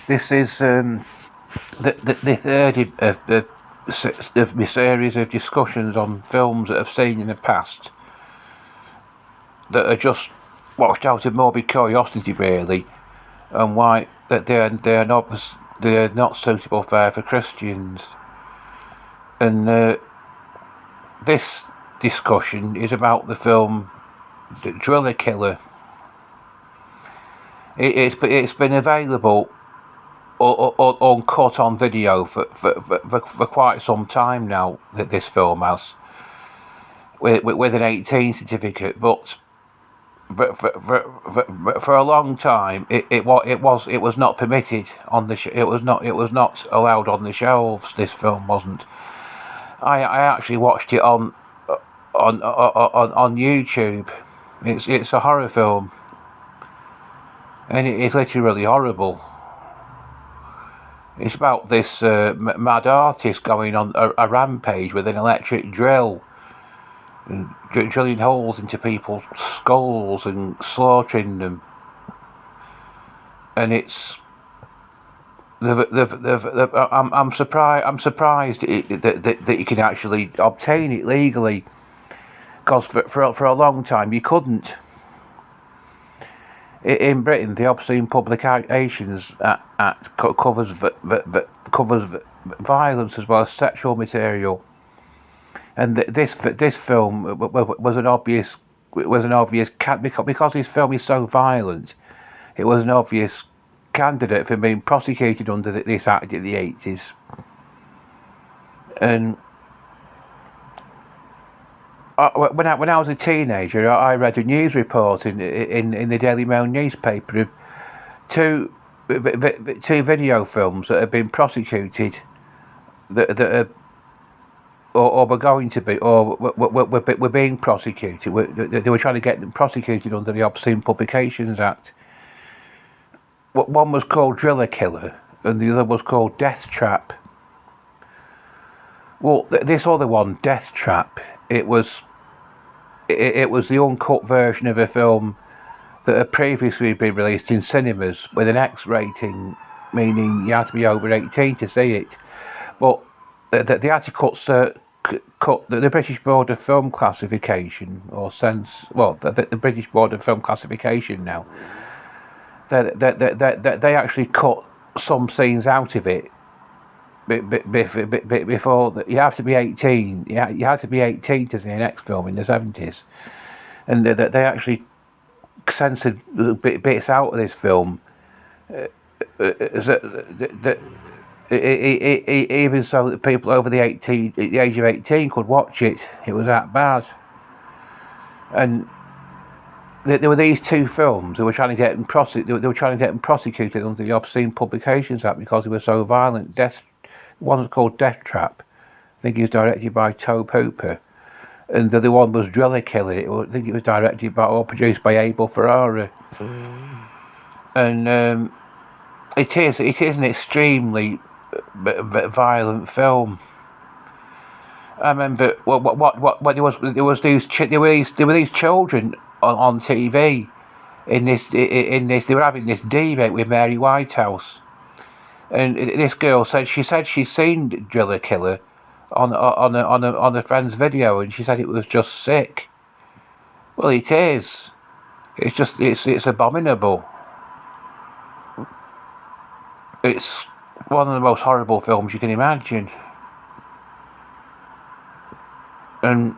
This is the third of my series of discussions on films that I've seen in the past that are just watched out of morbid curiosity, really, and why that they're not suitable fare for Christians. And this discussion is about the film The Driller Killer. It's been available or uncut on video for quite some time now. That this film has with an 18 certificate, but for a long time it was not permitted on the it was not allowed on the shelves. This film wasn't. I actually watched it on YouTube. It's a horror film, and it is literally horrible. It's about this mad artist going on a rampage with an electric drill, and drilling holes into people's skulls and slaughtering them. And it's I'm surprised that you can actually obtain it legally, because for a long time you couldn't. In Britain, the Obscene Publications Act covers violence as well as sexual material, and this film was an obvious because this film is so violent. It was an obvious candidate for being prosecuted under this act in the 80s, and when I was a teenager, I read a news report in the Daily Mail newspaper of two video films that had been prosecuted, that are, or were going to be, or were being prosecuted. They were trying to get them prosecuted under the Obscene Publications Act. One was called Driller Killer, and the other was called Death Trap. Well, this other one, Death Trap, it was the uncut version of a film that had previously been released in cinemas with an X rating, meaning you had to be over 18 to see it. But they had to cut the British Board of Film Classification, or the British Board of Film Classification now. They actually cut some scenes out of it. Before you have to be 18. You had to be 18 to see an X film in the 70s, and they actually censored bits out of this film. Even so that people over the age of 18 could watch it. It was that bad. And there were these two films. They were trying to get them prosecuted under the Obscene Publications Act because they were so violent. One was called Death Trap. I think it was directed by Tobe Hooper, and the other one was Driller Killer. I think it was directed by or produced by Abel Ferrara. And it is an extremely violent film. I remember what there were these children on TV in this they were having this debate with Mary Whitehouse. And this girl said she's seen Driller Killer on a friend's video, and she said it was just sick. Well, it is. It's abominable. It's one of the most horrible films you can imagine. And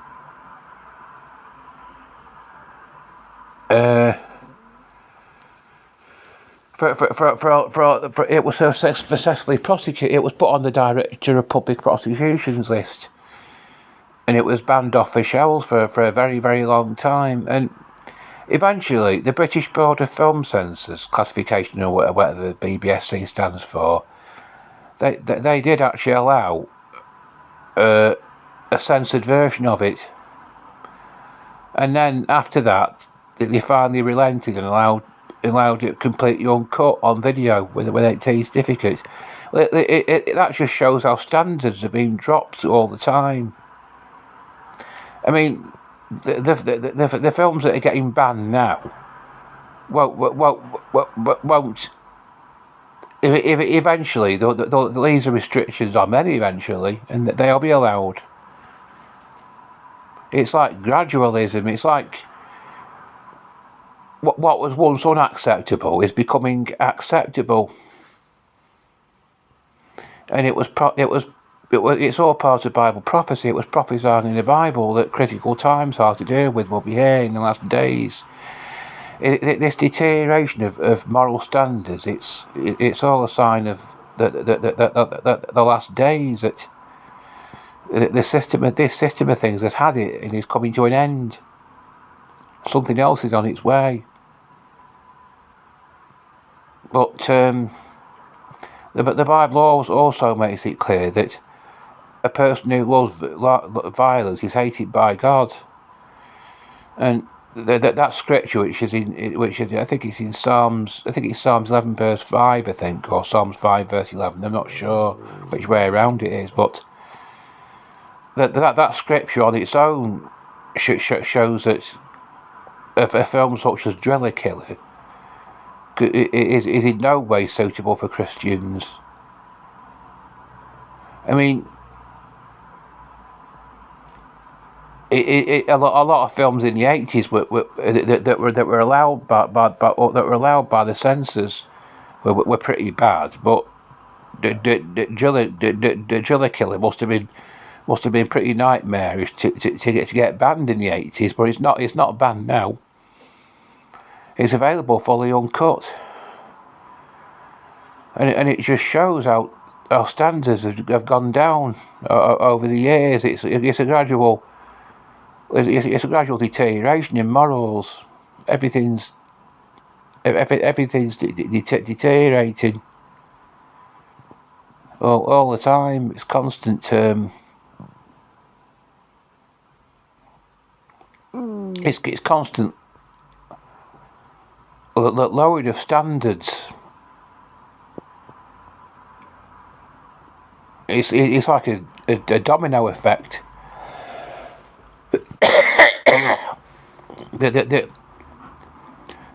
for it was so successfully prosecuted, it was put on the Director of Public Prosecutions list, and it was banned off the shelves for a very, very long time. And eventually, the British Board of Film Censors Classification, or whatever the BBFC stands for, they did actually allow a censored version of it. And then after that, they finally relented and allowed it completely uncut on video with 18 certificates. That just shows how standards are being dropped all the time. I mean, the films that are getting banned now won't eventually, they'll ease the restrictions on men eventually, and they'll be allowed. It's like gradualism. It's like what was once unacceptable is becoming acceptable, and it's all part of Bible prophecy. It was prophesied in the Bible that critical times hard to deal with will be here in the last days. This deterioration of moral standards, it's all a sign of the last days, that this system of things has had it and is coming to an end. Something else is on its way. But the Bible also makes it clear that a person who loves violence is hated by God, and that scripture, which is I think it's in Psalms 11 verse 5, I think, or Psalms 5 verse 11. I'm not sure which way around it is, but that scripture on its own shows that a film such as Driller Killer is in no way suitable for Christians. I mean, a lot of films in the 80s that were allowed by the censors were pretty bad, but the Driller Killer must have been pretty nightmarish to get banned in the 80s, but it's not banned now. It's available fully uncut, and it just shows how our standards have gone down over the years. It's a gradual deterioration in morals. Everything's deteriorating all the time. It's constant. It's constant lowering of standards. It's like a domino effect.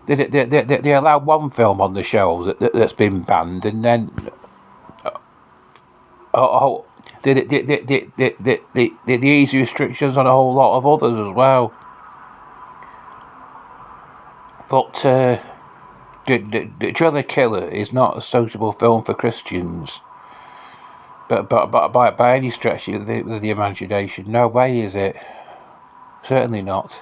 They allow one film on the shelves that's been banned, and then the easy restrictions on a whole lot of others as well. But the Driller Killer is not a suitable film for Christians. But by any stretch of the imagination, no way is it. Certainly not.